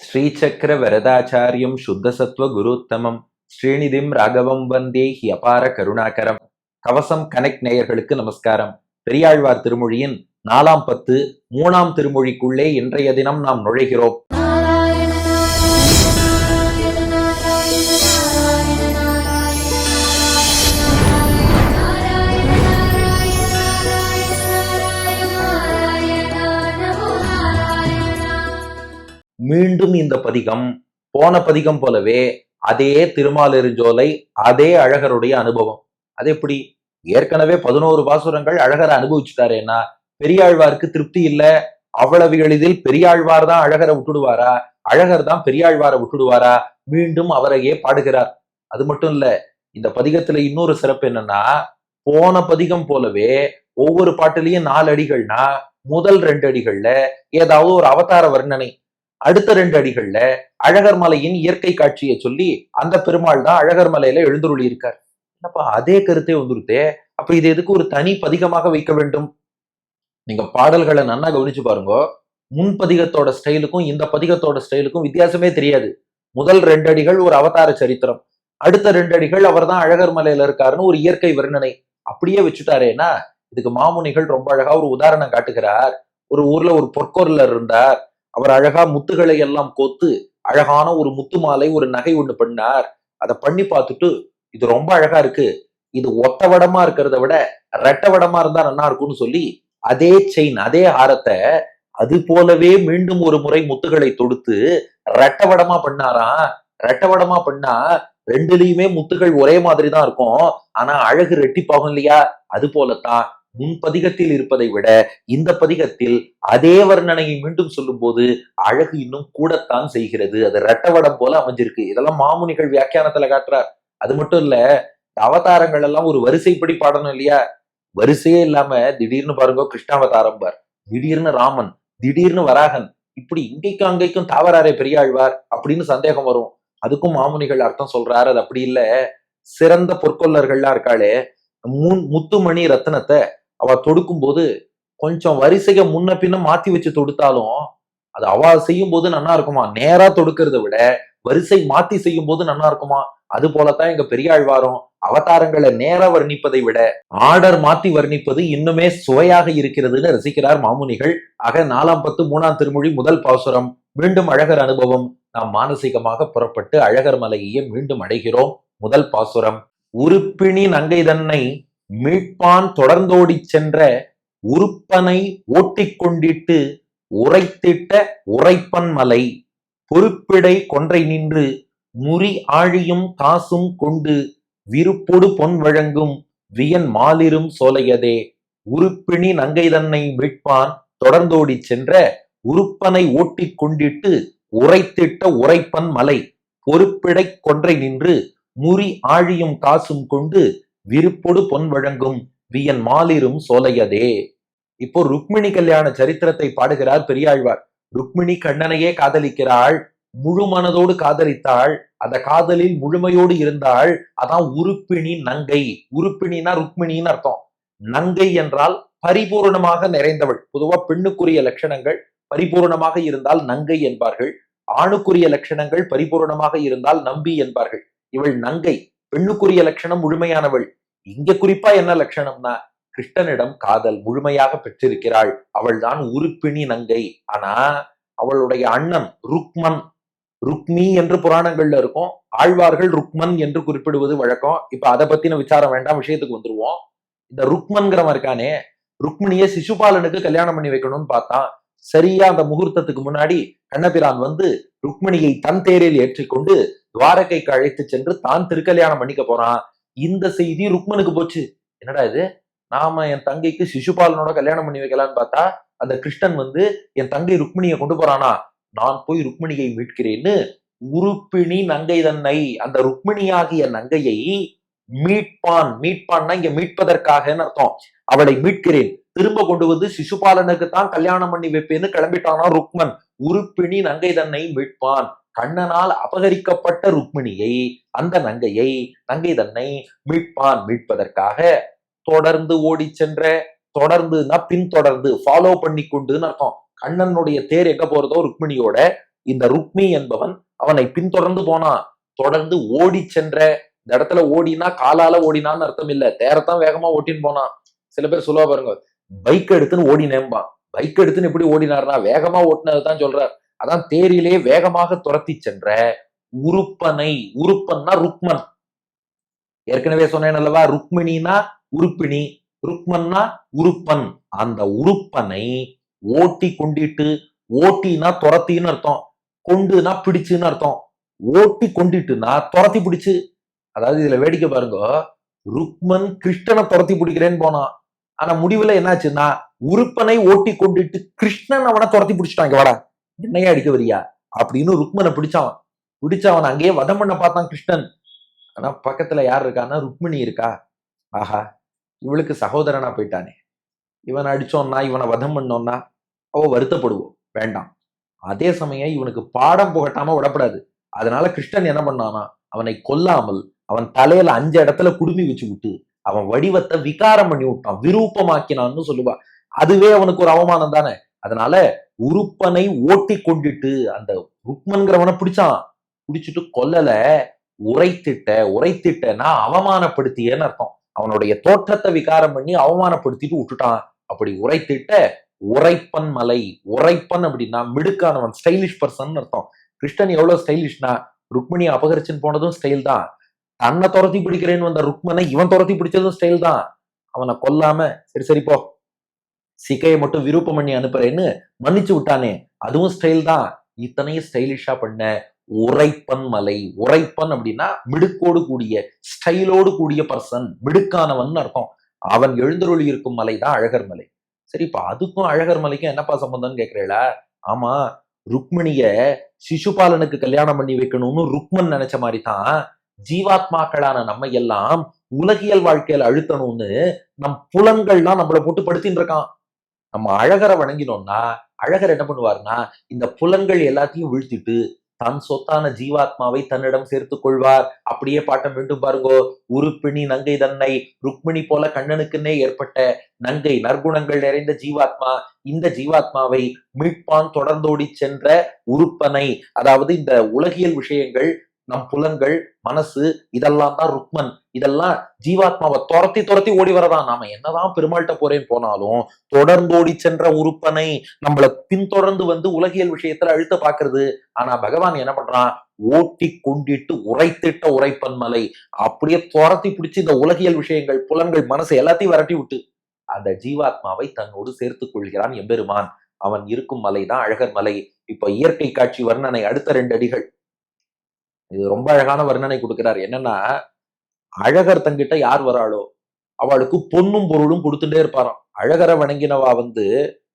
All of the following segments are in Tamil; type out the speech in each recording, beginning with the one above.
ஸ்ரீசக்கர வரதாச்சாரியம் சுத்தசத்வ குருத்தமம் ஸ்ரீநிதிம் ராகவம் வந்தே ஹியபார கருணாகரம். கவசம் கனெக்ட் நேயர்களுக்கு நமஸ்காரம். பெரியாழ்வார் திருமொழியின் 4ஆம் பத்து 3ஆம் திருமொழிக்குள்ளே இன்றைய தினம் நாம் நுழைகிறோம். மீண்டும் இந்த பதிகம் போன பதிகம் போலவே அதே திருமாலிருஞ்சோலை, அதே அழகருடைய அனுபவம். அது எப்படி? ஏற்கனவே 11 பாசுரங்கள் அழகரை அனுபவிச்சுட்டாரேன்னா பெரியாழ்வாருக்கு திருப்தி இல்ல. அவ்வளவு எளிதில் பெரியாழ்வார் தான் அழகரை விட்டுடுவாரா? அழகர் தான் பெரியாழ்வாரை விட்டுடுவாரா? மீண்டும் அவரையே பாடுகிறார். அது மட்டும் இல்ல, இந்த பதிகத்துல இன்னொரு சிறப்பு என்னன்னா, போன பதிகம் போலவே ஒவ்வொரு பாட்டுலயும் 4 அடிகள்னா முதல் 2 அடிகள்ல ஏதாவது ஒரு அவதார வர்ணனை, அடுத்த 2 அடிகள்ல அழகர் மலையின் இயற்கை காட்சியை சொல்லி அந்த பெருமாள் தான் அழகர் மலையில எழுந்துருளி இருக்கார். என்னப்பா அதே கருத்தே வந்துருத்தே, அப்ப இது எதுக்கு ஒரு தனி பதிகமாக வைக்க வேண்டும்? நீங்க பாடல்களை நன்னா கவனிச்சு பாருங்க. முன் பதிகத்தோட ஸ்டைலுக்கும் இந்த பதிகத்தோட ஸ்டைலுக்கும் வித்தியாசமே தெரியாது. முதல் 2 அடிகள் ஒரு அவதார சரித்திரம், அடுத்த 2 அடிகள் அவர் தான் அழகர் மலையில இருக்காருன்னு ஒரு இயற்கை வர்ணனை. அப்படியே வச்சுட்டாரேன்னா இதுக்கு மாமுனிகள் ரொம்ப அழகா ஒரு உதாரணம் காட்டுகிறார். ஒரு ஊர்ல ஒரு பொற்கொருளர் இருந்தார். அவர் அழகா முத்துகளை எல்லாம் கோத்து அழகான ஒரு முத்து மாலை, ஒரு நகை ஒண்ணு பண்ணார். அதை பண்ணி பார்த்துட்டு இது ரொம்ப அழகா இருக்கு, இது ஒத்த வடமா இருக்கிறத விட ரெட்ட வடமா இருந்தா நல்லா இருக்கும்னு சொல்லி அதே செயின், அதே ஆரத்தை அது போலவே மீண்டும் ஒரு முறை முத்துகளை தொடுத்து ரெட்ட வடமா பண்ணாராம். ரெட்ட வடமா பண்ணா 2லயுமே முத்துகள் ஒரே மாதிரி தான் இருக்கும், ஆனா அழகு ரெட்டிப்பாகும் இல்லையா? அது போலத்தான் முன் பதிகத்தில் இருப்பதை விட இந்த பதிகத்தில் அதே வர்ணனையை மீண்டும் சொல்லும் போது அழகு இன்னும் கூடத்தான் செய்கிறது. அது ரெட்டவடம் போல அமைஞ்சிருக்கு. இதெல்லாம் மாமுனிகள் வியாக்கியானத்துல காட்டுறார். அது மட்டும் இல்ல, அவதாரங்கள் எல்லாம் ஒரு வரிசைப்படி பாடணும் இல்லையா? வரிசையே இல்லாம திடீர்னு பாருங்க கிருஷ்ணாவதாரம் பார், திடீர்னு ராமன், திடீர்னு வராகன், இப்படி இங்கைக்கும் அங்கைக்கும் தாவராரே பெரியாழ்வார் அப்படின்னு சந்தேகம் வரும். அதுக்கும் மாமுனிகள் அர்த்தம் சொல்றாரு. அது அப்படி இல்ல, சிறந்த பொற்கொள்ளர்கள்லாம் இருக்காளே, முத்துமணி ரத்னத்தை அவ தொடுக்கும் போது கொஞ்சம் வரிசைய முன்ன பின்ன மாத்தி வச்சு தொடுத்தாலும் அது அவ செய்யும் போது நல்லா இருக்குமா? நேரா தொடுக்கிறத விட வரிசை மாத்தி செய்யும் போது நல்லா இருக்குமா? அது போலத்தான் எங்க பெரியாழ்வாரும் அவதாரங்களை நேரா வர்ணிப்பதை விட ஆர்டர் மாத்தி வர்ணிப்பது இன்னுமே சுவையாக இருக்கிறதுன்னு ரசிக்கிறார் மாமுனிகள். ஆக 4ஆம் பத்து 3ஆம் திருமொழி முதல் பாசுரம், மீண்டும் அழகர் அனுபவம். நாம் மானசீகமாக புறப்பட்டு அழகர் மலையையே மீண்டும் அடைகிறோம். முதல் பாசுரம். உருப்பிணி நங்கை தன்னை மீட்பான் தொடர்ந்தோடி சென்ற உருப்பனை ஓட்டிக்கொண்டிட்டு உரைத்திட்ட உரைப்பன் மலை பொறுப்பிடை கொன்றை நின்று முறி ஆழியும் காசும் கொண்டு விருப்பொடு பொன் வழங்கும் வியன் மாலிரும் சோலையதே. உருப்பிணி நங்கை தன்னை மீட்பான் தொடர்ந்தோடி சென்ற உருப்பனை ஓட்டிக்கொண்டிட்டு உரைத்திட்ட உரைப்பன் மலை பொறுப்பிடை கொன்றை நின்று முறி ஆழியும் காசும் கொண்டு விருப்பொடு பொன் வழங்கும் வியன் மாலிரும் சோலையதே. இப்போ ருக்மிணி கல்யாண சரித்திரத்தை பாடுகிறார் பெரியாழ்வார். ருக்மிணி கண்ணனையே காதலிக்கிறாள், முழு மனதோடு காதலித்தாள், அந்த காதலில் முழுமையோடு இருந்தாள். அதான் உருப்பிணி நங்கை. உருப்பிணினா ருக்மிணின்னு அர்த்தம். நங்கை என்றால் பரிபூர்ணமாக நிறைந்தவள். பொதுவா பெண்ணுக்குரிய லட்சணங்கள் பரிபூர்ணமாக இருந்தால் நங்கை என்பார்கள், ஆணுக்குரிய லட்சணங்கள் பரிபூர்ணமாக இருந்தால் நம்பி என்பார்கள். இவள் நங்கை, பெண்ணுக்குரிய லட்சணம் முழுமையானவள். இங்க குறிப்பா என்ன லட்சணம்னா கிருஷ்ணனிடம் காதல் முழுமையாக பெற்றிருக்கிறாள். அவள் தான் உருப்பிணி நங்கை. ஆனா அவளுடைய அண்ணன் ருக்மன், ருக்மி என்று புராணங்கள்ல இருக்கும், ஆழ்வார்கள் ருக்மன் என்று குறிப்பிடுவது வழக்கம். இப்ப அதை பத்தின விசாரம் வேண்டாம், விஷயத்துக்கு வந்துருவோம். இந்த ருக்மன்கிறவன் இருக்கானே, ருக்மிணியை சிசுபாலனுக்கு கல்யாணம் பண்ணி வைக்கணும்னு பார்த்தான். சரியா அந்த முகூர்த்தத்துக்கு முன்னாடி கண்ணபிரான் வந்து ருக்மிணியை தன் தேரில் ஏற்றிக்கொண்டு துவாரகைக்கு அழைத்து சென்று தான் திருக்கல்யாணம் பண்ணிக்க போறான். இந்த செய்தி ருக்மனுக்கு போச்சு. என்னடா இது, நாம என் தங்கைக்கு சிசுபாலனோட கல்யாணம் பண்ணி வைக்கலான்னு பார்த்தா அந்த கிருஷ்ணன் வந்து என் தங்கை ருக்மிணியை கொண்டு போறானா, நான் போய் ருக்மிணியை மீட்கிறேன்னு உருப்பிணி நங்கை தன்னை, அந்த ருக்மிணியாகிய நங்கையை மீட்பான். மீட்பான்னா இங்க மீட்பதற்காகன்னு அர்த்தம். அவளை மீட்கிறேன், திரும்ப கொண்டு வந்து சிசுபாலனுக்கு தான் கல்யாணம் பண்ணி வைப்பேன்னு கிளம்பிட்டானா ருக்மன். உருப்பிணி நங்கை தன்னை மீட்பான். கண்ணனால் அபகரிக்கப்பட்ட ருக்மிணியை, அந்த நங்கையை, நங்கை தன்னை மீட்பான். மீட்பதற்காக தொடர்ந்து ஓடி சென்ற, தொடர்ந்துனா பின்தொடர்ந்து, ஃபாலோ பண்ணி கொண்டுன்னு அர்த்தம். கண்ணனுடைய தேர் எங்க போறதோ ருக்மிணியோட, இந்த ருக்மி என்பவன் அவனை பின்தொடர்ந்து போனான். தொடர்ந்து ஓடி சென்ற, இந்த இடத்துல ஓடினா காலால ஓடினான்னு அர்த்தம் இல்ல, தேரத்தான் வேகமா ஓட்டின்னு போனான். சில பேர் சொல்லுவா பாருங்க, பைக் எடுத்துன்னு ஓடி நேம்பான். பைக் எடுத்துன்னு எப்படி ஓடினார்னா வேகமா ஓட்டினதுதான் சொல்றார். அதான் தேரிலே வேகமாக துரத்தி சென்ற உருப்பனை. உருப்பன்னா ருக்மன். ஏற்கனவே சொன்னேன் அல்லவா, ருக்மிணினா உருப்பிணி, ருக்மன்னா உருப்பன். அந்த உருப்பனை ஓட்டி கொண்டிட்டு, ஓட்டினா துரத்தின்னு அர்த்தம், கொண்டுனா பிடிச்சுன்னு அர்த்தம். ஓட்டி கொண்டிட்டுனா துரத்தி பிடிச்சு. அதாவது இதுல வேடிக்கை பாருங்க, ருக்மன் கிருஷ்ணனை துரத்தி பிடிக்கிறேன்னு போனான். ஆனா முடிவுல என்னாச்சுன்னா, உருப்பனை ஓட்டி கொண்டிட்டு கிருஷ்ணன் அவனை துரத்தி பிடிச்சிட்டாங்க. வாடா என்னையா அடிக்க வரியா அப்படின்னு ருக்மனை பிடிச்சான். பிடிச்சவன் அங்கேயே வதம் பண்ண பார்த்தான் கிருஷ்ணன். ஆனா பக்கத்துல யார் இருக்கான்னா ருக்மிணி இருக்கா. ஆஹா, இவளுக்கு சகோதரனா போயிட்டானே, இவனை அடிச்சோம்னா இவனை வதம் பண்ணோம்னா அவ வருத்தப்படுவோம், வேண்டாம். அதே சமயம் இவனுக்கு பாடம் புகட்டாம விடப்படாது. அதனால கிருஷ்ணன் என்ன பண்ணானா, அவனை கொல்லாமல் அவன் தலையில 5 இடத்துல குடுமி வச்சு விட்டு அவன் வடிவத்தை விகாரம் பண்ணி விட்டான், விரூபமாக்கினான்னு சொல்லுவா. அதுவே அவனுக்கு ஒரு அவமானம் தானே. அதனால உருப்பனை ஓட்டி கொண்டுட்டு அந்த ருக்மன்கிறவனை பிடிச்சான். பிடிச்சிட்டு கொல்லல, உரைத்திட்ட. உரைத்திட்டனா அவமானப்படுத்தியன்னு அர்த்தம். அவனுடைய தோற்றத்தை விகாரம் பண்ணி அவமானப்படுத்திட்டு விட்டுட்டான். அப்படி உரைத்திட்ட உரைப்பன் மலை. உரைப்பன் அப்படின்னா மிடுக்கானவன், ஸ்டைலிஷ் பர்சன் அர்த்தம். கிருஷ்ணன் எவ்வளவு ஸ்டைலிஷ்னா, ருக்மிணியை அபகரிச்சுன்னு போனதும் ஸ்டைல் தான், தன்னை துரத்தி பிடிக்கிறேன்னு வந்த ருக்மனை இவன் துரத்தி பிடிச்சதும் ஸ்டைல் தான். அவனை கொல்லாம சரி சரி போ, சிக்கையை மட்டும் விருப்பம் பண்ணி அனுப்புறேன்னு மன்னிச்சு விட்டானே, அதுவும் ஸ்டைல் தான். இத்தனையும் ஸ்டைலிஷா பண்ண உரைப்பன் மலை. உரைப்பன் அப்படின்னா மிடுக்கோடு கூடிய, ஸ்டைலோடு கூடிய பர்சன், மிடுக்கானவன் அர்த்தம். அவன் எழுந்தருளி இருக்கும் மலை தான் அழகர் மலை. சரி, இப்ப அதுக்கும் அழகர் மலைக்கும் என்னப்பா சம்பந்தம்னு கேக்குறீங்களா? ஆமா, ருக்மிணிய சிசுபாலனுக்கு கல்யாணம் பண்ணி வைக்கணும்னு ருக்மன் நினைச்ச மாதிரி தான் ஜீவாத்மாக்களான நம்ம எல்லாம் உலகியல் வாழ்க்கையில அழுத்தணும்னு நம் புலன்கள்லாம் நம்மளை போட்டு படுத்தின்னு இருக்கான். நம்ம அழகரை வணங்கினோம்னா அழகர் என்ன பண்ணுவார்னா, இந்த புலன்கள் எல்லாத்தையும் வீழ்த்திட்டு தன் சொத்தான ஜீவாத்மாவை தன்னிடம் சேர்த்துக் கொள்வார். அப்படியே பாட்டம் மீண்டும் பாருங்கோ. உருப்பிணி நங்கை தன்னை. ருக்மிணி போல கண்ணனுக்குன்னே ஏற்பட்ட நங்கை, நற்குணங்கள் நிறைந்த ஜீவாத்மா, இந்த ஜீவாத்மாவை மீட்பான் தொடர்ந்தோடி சென்ற உருப்பனை. அதாவது இந்த உலகியல் விஷயங்கள், நம் புலன்கள், மனசு, இதெல்லாம் தான் ருக்மன். இதெல்லாம் ஜீவாத்மாவை துரத்தி துரத்தி ஓடி வரதான். நாம என்னதான் பெருமாள்கிட்ட போறேன்னு போனாலும் தொடர்ந்தோடி சென்ற உருப்பனை நம்மளை பின்தொடர்ந்து வந்து உலகியல் விஷயத்துல அழுத்த பாக்குறது. ஆனா பகவான் என்ன பண்றான், ஓட்டி கொண்டிட்டு உரைத்திட்ட உரைப்பன் மலை. அப்படியே துரத்தி பிடிச்சு இந்த உலகியல் விஷயங்கள், புலன்கள், மனசு எல்லாத்தையும் விரட்டி விட்டு அந்த ஜீவாத்மாவை தன்னோடு சேர்த்துக் கொள்கிறான் எம்பெருமான். அவன் இருக்கும் மலை தான் அழகர் மலை. இப்ப இயற்கை காட்சி வர்ணனை அடுத்த 2 அடிகள். இது ரொம்ப அழகான வர்ணனை கொடுக்கிறார். என்னன்னா, அழகர் தங்கிட்ட யார் வராளோ அவளுக்கு பொன்னும் பொருளும் கொடுத்துட்டே இருப்பாராம். அழகரை வணங்கினவா வந்து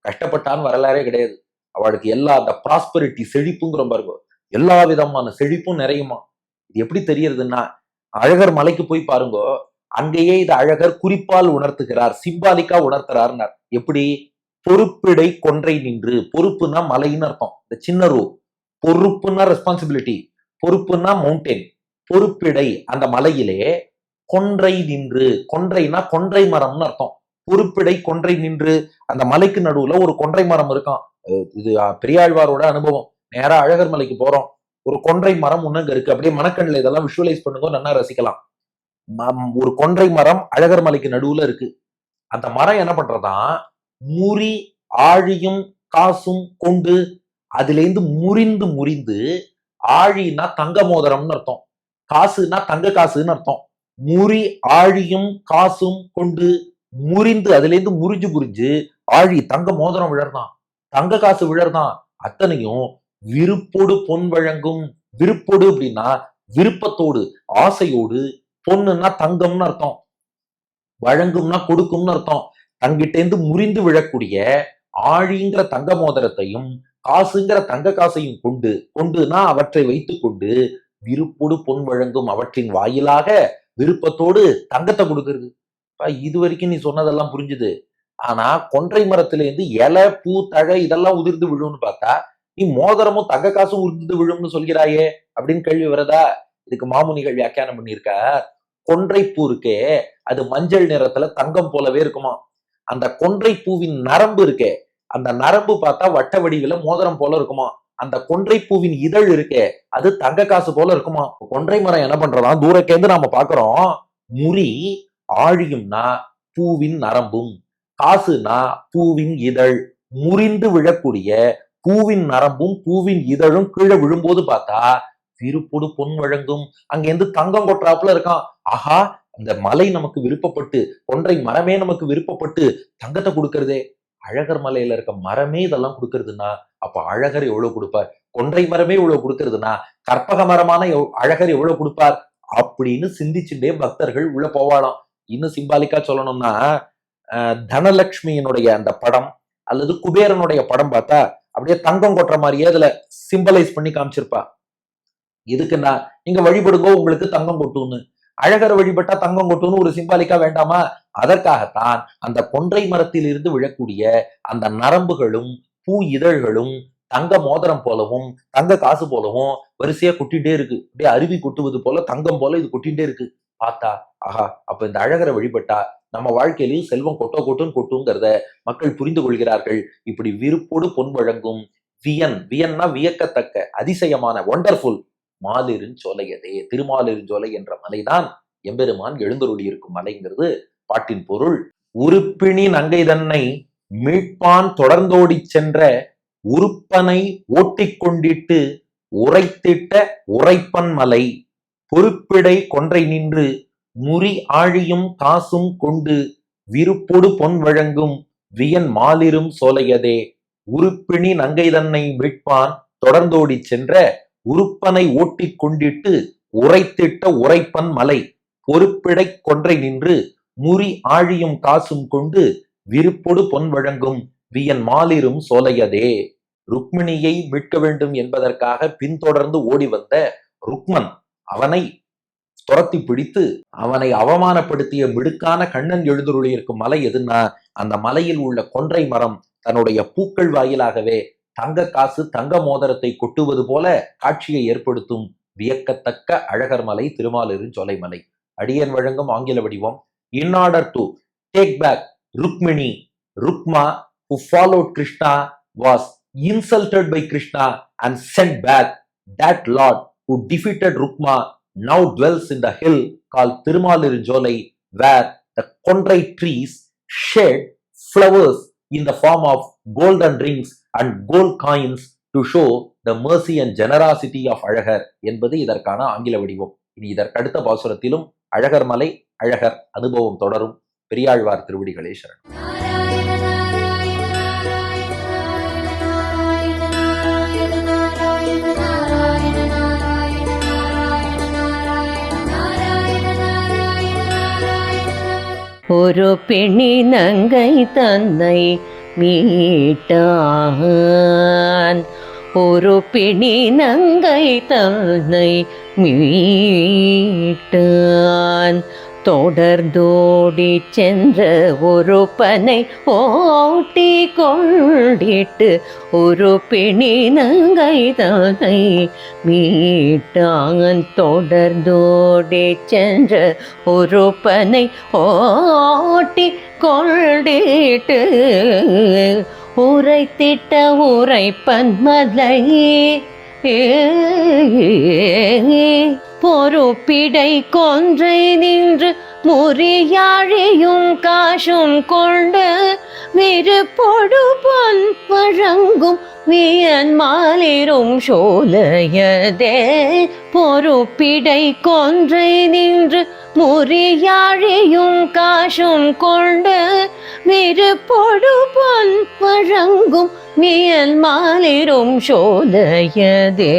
கஷ்டப்பட்டான்னு வரலாறே கிடையாது. அவளுக்கு எல்லா அந்த ப்ராஸ்பரிட்டி, செழிப்புங்கிற பாருங்க, எல்லா விதமான செழிப்பும் நிறையுமா. இது எப்படி தெரியறதுன்னா, அழகர் மலைக்கு போய் பாருங்க, அங்கேயே இது அழகர் குறிப்பால் உணர்த்துகிறார், சிம்பாலிக்கா உணர்த்துறாருன்னார். எப்படி? பொறுப்பிடை கொன்றை நின்று. பொறுப்புன்னா மலைன்னு அர்த்தம், இந்த சின்ன ரூ. பொறுப்புன்னா ரெஸ்பான்சிபிலிட்டி, பொறுப்புன்னா மவுண்டெயின். பொறுப்பிடை அந்த மலையிலே கொன்றை நின்று. கொன்றைனா கொன்றை மரம்னு அர்த்தம். பொறுப்பிடை கொன்றை நின்று. அந்த மலைக்கு நடுவுல ஒரு கொன்றை மரம் இருக்கான். இது பெரியாழ்வாரோட அனுபவம். நேரா அழகர் மலைக்கு போறோம், ஒரு கொன்றை மரம் ஒண்ணுங்க இருக்கு. அப்படியே மனக்கண்ணில் இதெல்லாம் விஷுவலைஸ் பண்ணுங்க, நல்லா ரசிக்கலாம். ஒரு கொன்றை மரம் அழகர் மலைக்கு நடுவுல இருக்கு. அந்த மரம் என்ன பண்றதா, முறி ஆழியும் காசும் கொண்டு, அதுல இருந்து முறிந்து முறிந்து, ஆழினா தங்க மோதிரம்னு அர்த்தம், காசுனா தங்க காசுன்னு அர்த்தம். முறி ஆழியும் காசும் கொண்டு, முறிந்து அதுல இருந்து முறிஞ்சு முறிஞ்சு ஆழி தங்க மோதிரம் விழறதான், தங்க காசு விழறதான். அத்தனையும் விருப்போடு பொன் வழங்கும். விருப்போடு அப்படின்னா விருப்பத்தோடு, ஆசையோடு. பொண்ணுன்னா தங்கம்னு அர்த்தம், வழங்கும்னா கொடுக்கும்னு அர்த்தம். தங்கிட்ட இருந்து முறிந்து விழக்கூடிய ஆழிங்கிற தங்க மோதிரத்தையும் காசுங்கிற தங்க காசையும் கொண்டு, கொண்டுனா அவற்றை வைத்துக் கொண்டு, விருப்போடு பொன் வழங்கும், அவற்றின் வாயிலாக விருப்பத்தோடு தங்கத்தை கொடுக்கிறது. இது வரைக்கும் நீ சொன்னதெல்லாம் புரிஞ்சுது. ஆனா கொன்றை மரத்துல இருந்து இலை, பூ, தழை இதெல்லாம் உதிர்ந்து விழும்னு பார்த்தா, நீ மோதிரமும் தங்க காசும் உதிர்ந்து விழும்னு சொல்கிறாயே அப்படின்னு கேள்வி வரதா? இதுக்கு மாமுனிகள் வியாக்கியானம் பண்ணியிருக்க. கொன்றை பூ இருக்கே, அது மஞ்சள் நிறத்துல தங்கம் போலவே இருக்குமா. அந்த கொன்றை பூவின் நரம்பு இருக்கே, அந்த நரம்பு பார்த்தா வட்ட வடிவில மோதிரம் போல இருக்குமா. அந்த கொன்றை பூவின் இதழ் இருக்கே அது தங்க காசு போல இருக்குமா. கொன்றை மரம் என்ன பண்றதா தூரக்கேந்து நாம பாக்குறோம். முறி ஆழியும்னா பூவின் நரம்பும், காசுனா பூவின் இதழ். முறிந்து விழக்கூடிய பூவின் நரம்பும் பூவின் இதழும் கீழே விழும்போது பார்த்தா விருப்பொடு பொன் வழங்கும். அங்கிருந்து தங்கம் கொட்டுறாப்புல இருக்கான். ஆஹா, அந்த மலை நமக்கு விருப்பப்பட்டு, கொன்றை மரமே நமக்கு விருப்பப்பட்டு தங்கத்தை கொடுக்கறதே. அழகர் மலையில இருக்க மரமே இதெல்லாம் கொடுக்கறதுன்னா அப்ப அழகர் எவ்வளவு கொடுப்பார். கொன்றை மரமே இவ்வளவு கொடுக்கறதுன்னா கற்பக மரமான அழகர் எவ்வளவு கொடுப்பார் அப்படின்னு சிந்திச்சுட்டே பக்தர்கள் உள்ள போவாளாம். இன்னும் சிம்பாலிக்கா சொல்லணும்னா தனலட்சுமியினுடைய அந்த படம் அல்லது குபேரனுடைய படம் பார்த்தா அப்படியே தங்கம் கொட்டுற மாதிரியே அதுல சிம்பலைஸ் பண்ணி காமிச்சிருப்பா. இதுக்குன்னா நீங்க வழிபடுங்கோ உங்களுக்கு தங்கம் கொட்டுன்னு. அழகர் வழிபட்டா தங்கம் கொட்டுன்னு ஒரு சிம்பாலிக்கா வேண்டாமா? அதற்காகத்தான் அந்த கொன்றை மரத்தில் இருந்து விழக்கூடிய அந்த நரம்புகளும் பூ இதழ்களும் தங்க மோதிரம் போலவும் தங்க காசு போலவும் வரிசையா கொட்டிட்டே இருக்கு. அப்படியே அருவி கொட்டுவது போல தங்கம் போல இது கொட்டிட்டே இருக்கு. பார்த்தா ஆஹா, அப்ப இந்த அழகரை வழிபட்டா நம்ம வாழ்க்கையிலையும் செல்வம் கொட்டுன்னு கொட்டுங்கிறத மக்கள் புரிந்து கொள்கிறார்கள். இப்படி விருப்போடு பொன் வழங்கும் வியன்னா வியக்கத்தக்க அதிசயமான ஒண்டர்ஃபுல் மாலிருஞ்சோலையதே. திருமாலிருஞ்சோலை என்ற மலைதான் எம்பெருமான் எழுந்தருளி இருக்கும் மலைங்கிறது பாட்டின் பொருள். உருப்பிணி நங்கை தன்னை மீட்பான் தொடர்ந்தோடி சென்ற உறுப்பனை ஓட்டிக்கொண்டிட்டு உரைத்திட்ட உரைப்பன் மலை பொறுப்பிடை கொன்றை நின்று முறி ஆழியும் காசும் கொண்டு விருப்பொடு பொன் வழங்கும் வியன் மாலிரும் சோலையதே. உருப்பிணி நங்கை தன்னை மீட்பான் தொடர்ந்தோடி சென்ற உறுப்பனை ஓட்டிக் கொண்டிட்டு உரைத்திட்ட உரைப்பன் மலை பொறுப்பிடை கொன்றை நின்று முறி ஆழியும் காசும் கொண்டு விருப்பொடு பொன் வழங்கும் வியன் மாலிரும் சோலையதே. ருக்மிணியை மீட்க வேண்டும் என்பதற்காக பின்தொடர்ந்து ஓடி வந்த ருக்மன் அவனை துரத்தி பிடித்து அவனை அவமானப்படுத்திய மிடுக்கான கண்ணன் எழுந்துருளி இருக்கும் மலை எதுன்னா அந்த மலையில் உள்ள கொன்றை மரம் தன்னுடைய பூக்கள் வாயிலாகவே தங்க காசு தங்க மோதிரத்தை கொட்டுவது போல காட்சியை ஏற்படுத்தும் வியக்கத்தக்க அழகர் மலை திருமாலிருஞ்சோலை மலை. அடியன் வழங்கும் ஆங்கில வடிவம். In order to take back Rukmini, Rukma who followed Krishna was insulted by Krishna and sent back. That Lord who defeated Rukma now dwells in the hill called Tirumalirunjolai, where the Kondrai trees shed flowers in the form of golden rings and gold coins to show the mercy and generosity of Azhagar என்பது இதற்கான ஆங்கில வடிவம். இனி இதற்கடுத்த பாசுரத்திலும் அழகர் மலை அழகர் அனுபவம் தொடரும். பெரியாழ்வார் திருவடிகளே சரணம். ஒரு பிணி நங்கை தன்னை மீட்டான். ஒரு பிணி நங்கை தன்னை மீட்டான். தொடர்ந்தோடி சென்ற ஒரு பனை ஓட்டி கொண்டிட்டு ஒரு பிணி நங்கை தன்னை மீட்டான். தொடர்ந்தோடி சென்ற ஒரு பனை ஓட்டி கொண்டிட்டு உரைத்திட்ட உரைப்பன் மலை பொறுப்பிடை கொன்றை நின்று முறியாழியும் காசும் கொண்டு விருப்பொடு பொன் வழங்கும் வியன் மாலிரும் சோலையதே. பொறுப்பிடை கொன்றை நின்று முறியாழியும் காசும் கொண்டு விருப்பொடு பொன் வழங்கும் வியன் மாலிரும் சோலையதே.